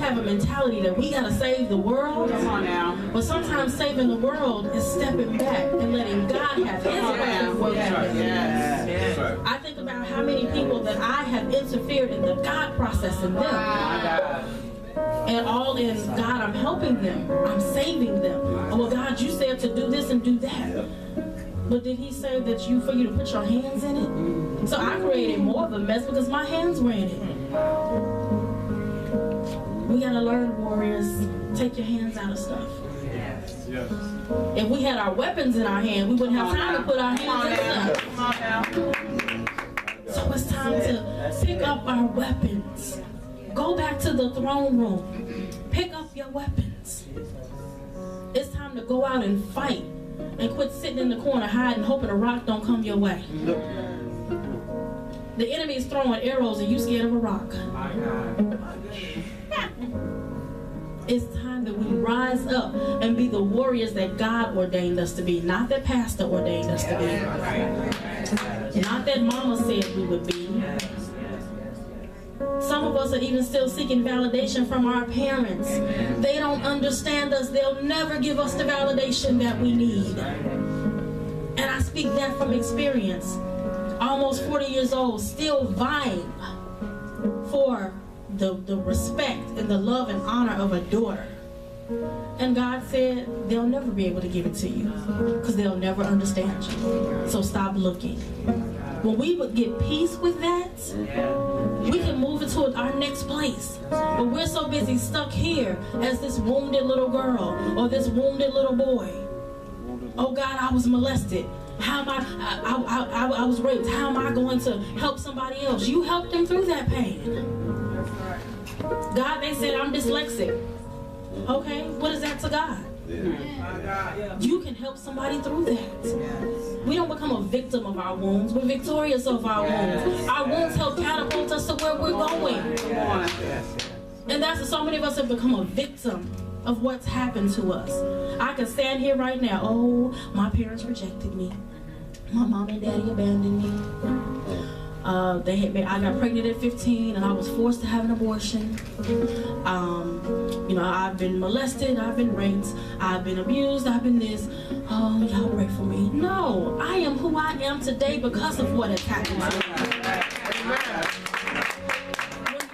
have a mentality that we gotta save the world. Come on now. But sometimes saving the world is stepping back and letting God have His way work happen. Yes. I think about how many people that I have interfered in the God process in them. And all in God, I'm helping them. I'm saving them. Oh, well, God, you said to do this and do that. But did He say that for you to put your hands in it? So I created more of a mess because my hands were in it. We gotta learn, warriors, take your hands out of stuff. Yes. If we had our weapons in our hand, we wouldn't have time to put our hands in stuff. Come on now. So it's time to pick up our weapons. Go back to the throne room. Pick up your weapons. It's time to go out and fight. And quit sitting in the corner hiding, hoping a rock don't come your way. The enemy is throwing arrows and you scared of a rock. It's time that we rise up and be the warriors that God ordained us to be, not that Pastor ordained us to be. Not that Mama said we would be. Some of us are even still seeking validation from our parents. They don't understand us. They'll never give us the validation that we need. And I speak that from experience. Almost 40 years old, still vying for the respect and the love and honor of a daughter. And God said, they'll never be able to give it to you because they'll never understand you. So stop looking. When we would get peace with that, we can move into our next place. But we're so busy stuck here as this wounded little girl or this wounded little boy. Oh God, I was molested. How am I was raped. How am I going to help somebody else? You helped them through that pain. God, they said I'm dyslexic. Okay, what is that to God? You can help somebody through that. We don't become a victim of our wounds. We're victorious of our wounds. Our wounds help catapult us to where we're going. And that's so many of us have become a victim of what's happened to us. I can stand here right now. Oh, my parents rejected me. My mom and daddy abandoned me. I got pregnant at 15 and I was forced to have an abortion. I've been molested, I've been raped, I've been abused, I've been this. Oh, y'all pray for me. No, I am who I am today because of what has happened to me.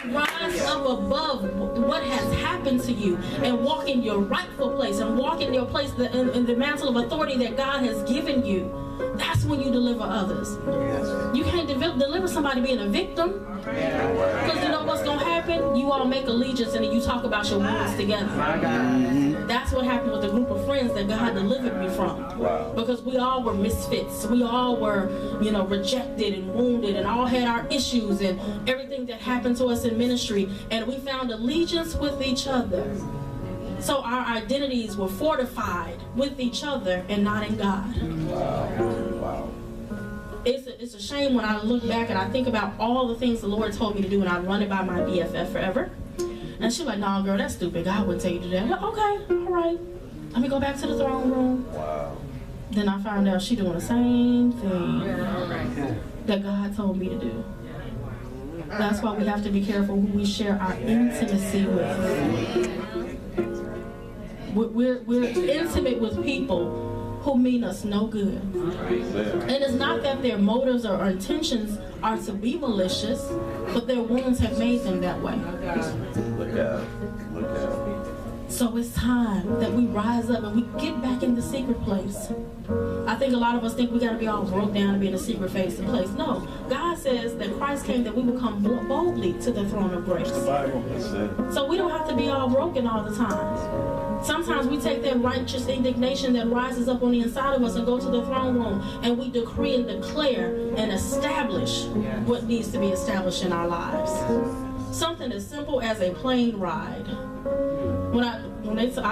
When you rise up above what has happened to you and walk in your rightful place and walk in your place in the mantle of authority that God has given you, that's when you deliver others. You can't deliver somebody being a victim. Because you know what's going to happen? You all make allegiance and you talk about your wounds together. That's what happened with the group of friends that God delivered me from. Because we all were misfits. We all were, rejected and wounded and all had our issues and everything that happened to us in ministry. And we found allegiance with each other. So our identities were fortified with each other and not in God. Wow. It's a shame when I look back and I think about all the things the Lord told me to do and I run it by my BFF forever. And she's like, no, girl, that's stupid. God wouldn't tell you to do that. I'm like, okay, all right. Let me go back to the throne room. Wow. Then I found out she's doing the same thing that God told me to do. That's why we have to be careful who we share our intimacy with. We're intimate with people who mean us no good. And it's not that their motives or intentions are to be malicious, but their wounds have made them that way. Look out. So it's time that we rise up and we get back in the secret place. I think a lot of us think we got to be all broke down and be in a secret place. No, God says that Christ came that we would come boldly to the throne of grace. So we don't have to be all broken all the time. Sometimes we take that righteous indignation that rises up on the inside of us and go to the throne room and we decree and declare and establish what needs to be established in our lives. Something as simple as a plane ride. When I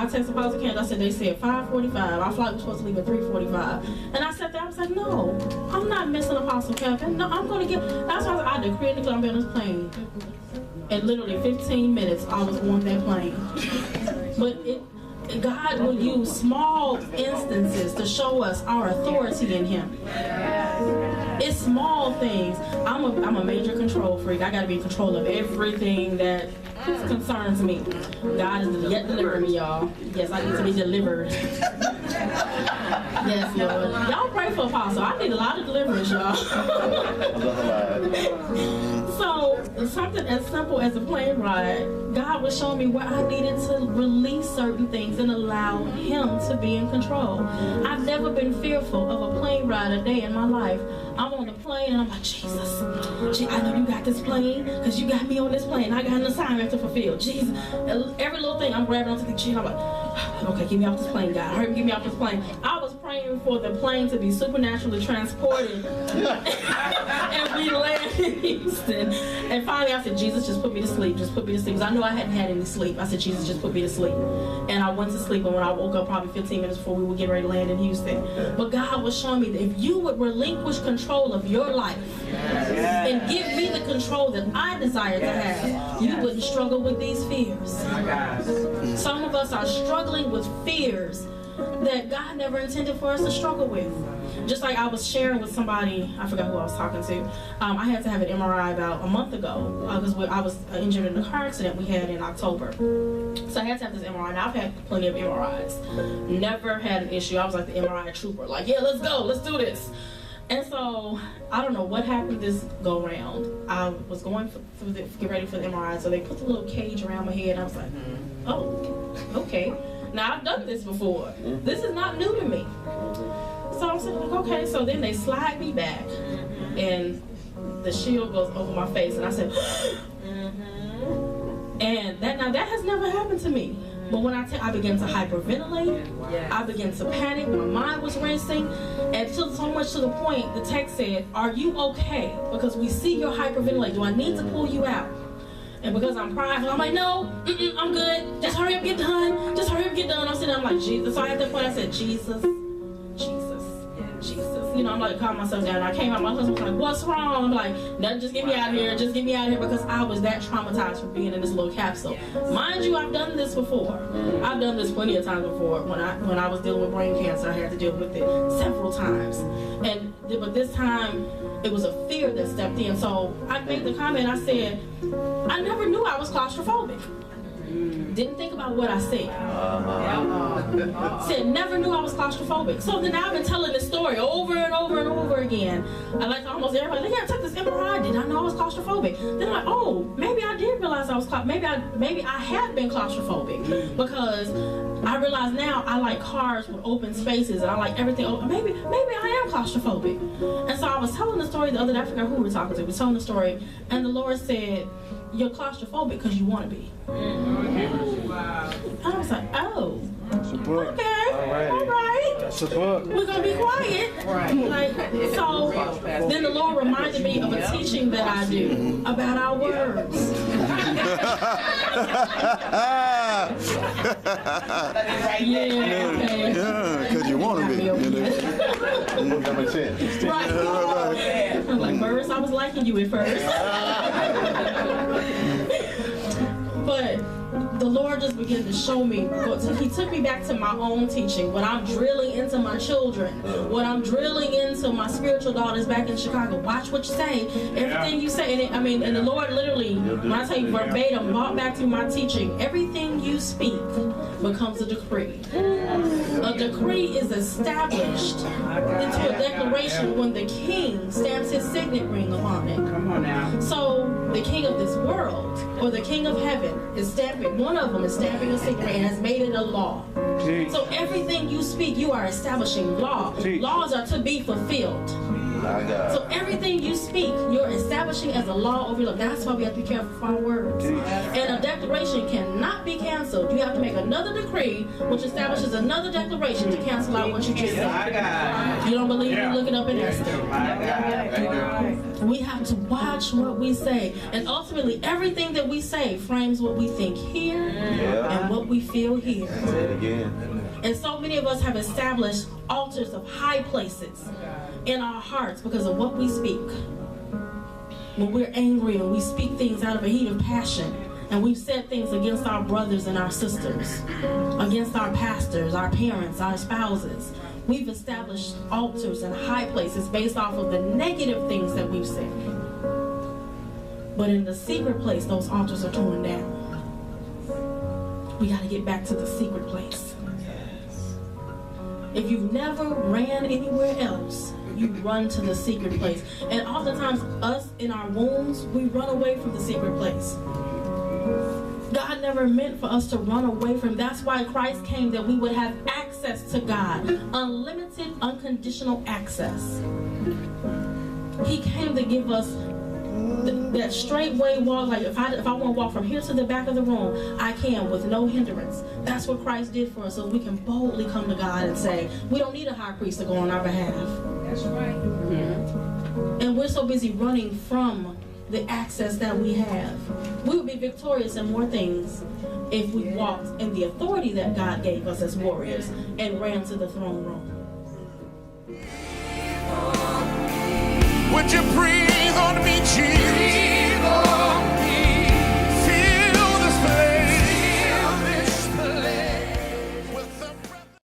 text Apostle Candace, I said they said 5:45. Our flight was supposed to leave at 3:45. And I sat there, I was like, no, I'm not missing Apostle Kevin. No, I'm going to get, that's why I decree and declare I'm on this plane. And literally 15 minutes, I was on that plane. But God will use small instances to show us our authority in Him. It's small things. I'm a major control freak. I got to be in control of everything that concerns me. God is yet delivering me, y'all. Yes, I need to be delivered. Yes, Lord. Y'all pray for Apostle. I need a lot of deliverance, y'all. So, something as simple as a plane ride, God was showing me where I needed to release certain things and allow Him to be in control. I've never been fearful of a plane ride a day in my life. I'm on the plane and I'm like, Jesus, I know you got this plane because you got me on this plane. I got an assignment to fulfill. Jesus, every little thing I'm grabbing onto the chin. I'm like, okay, get me off this plane, God. Hurry, get me off this plane. I was praying for the plane to be supernaturally transported and we landed in Houston. And finally I said, Jesus, just put me to sleep. Just put me to sleep. Because I knew I hadn't had any sleep. I said, Jesus, just put me to sleep. And I went to sleep. And when I woke up probably 15 minutes before we were getting ready to land in Houston. But God was showing me that if you would relinquish control of your life and give me the control that I desire to have, you wouldn't struggle with these fears. Some of us are struggling with fears that God never intended for us to struggle with. Just like I was sharing with somebody, I forgot who I was talking to. I had to have an MRI about a month ago because I was injured in a car accident we had in October. So I had to have this MRI. Now I've had plenty of MRIs. Never had an issue. I was like the MRI trooper. Like, yeah, let's go. Let's do this. And so I don't know what happened this go round. I was going through get ready for the MRI. So they put the little cage around my head. And I was like, oh, okay. Now I've done this before. This is not new to me. So I'm saying, like, okay. So then they slide me back, and the shield goes over my face, and I said, and that has never happened to me. But when I began to hyperventilate, I began to panic. My mind was racing, and so much to the point, the text said, "Are you okay? Because we see you're hyperventilating. Do I need to pull you out?" And because I'm prideful, I'm like, no, I'm good. Just hurry up, get done. Just hurry up, get done. I'm sitting there, I'm like, Jesus. So at that point, I said, Jesus. You know, I'm like, calm myself down. I came out, my husband was like, what's wrong? I'm like, nothing, just get me out of here. Just get me out of here, because I was that traumatized from being in this little capsule. Mind you, I've done this before. I've done this plenty of times before. When I was dealing with brain cancer, I had to deal with it several times. But this time, it was a fear that stepped in. So I made the comment, I said, I never knew I was claustrophobic. Didn't think about what I said. Said never knew I was claustrophobic. So then I've been telling this story over and over and over again. I like almost everybody, yeah, I took this MRI, did I know I was claustrophobic? Then I'm like, oh, maybe I did realize I was maybe I have been claustrophobic, because I realize now I like cars with open spaces and I like everything. Maybe I am claustrophobic. And so I was telling the story the other day, I forgot who we were talking to. We were telling the story, and the Lord said, you're claustrophobic because you want to be. I was like, oh, okay, all right. That's a book. We're gonna be quiet. Right. Like, so then the Lord reminded me of a teaching that I do about our words. Yeah, okay. Yeah, because you want to be. Right. I'm like, Burris, I was liking you at first. But the Lord just began to show me. He took me back to my own teaching. When I'm drilling into my children, when I'm drilling into my spiritual daughters back in Chicago, watch what you say. Everything you say. And the Lord literally, when I tell you verbatim, brought back to my teaching, everything you speak becomes a decree. A decree is established into a declaration when the king stamps his signet ring upon it. Come on now. So the king of this world, or the king of heaven, is stamping, one of them is stamping a signet ring and has made it a law. Jeez. So everything you speak, you are establishing law. Jeez. Laws are to be fulfilled. So everything you speak, you're establishing as a law over your life. That's why we have to be careful for our words. And a declaration cannot be canceled. You have to make another decree, which establishes another declaration to cancel out what you just said. You don't believe me? Look it up in Esther. We have to watch what we say. And ultimately, everything that we say frames what we think here and what we feel here. Say it again. And so many of us have established altars of high places in our hearts because of what we speak. When we're angry and we speak things out of a heat of passion, and we've said things against our brothers and our sisters, against our pastors, our parents, our spouses, we've established altars and high places based off of the negative things that we've said. But in the secret place, those altars are torn down. we got to get back to the secret place. If you've never ran anywhere else, you run to the secret place. And oftentimes, us in our wounds, we run away from the secret place. God never meant for us to run away from. That's why Christ came, that we would have access to God. Unlimited, unconditional access. He came to give us that straightway walk. Like if I want to walk from here to the back of the room, I can with no hindrance. That's what Christ did for us, so we can boldly come to God and say, we don't need a high priest to go on our behalf. That's right. Mm-hmm. And we're so busy running from the access that we have. We would be victorious in more things if we walked in the authority that God gave us as warriors and ran to the throne room. Would you breathe on me, Jesus?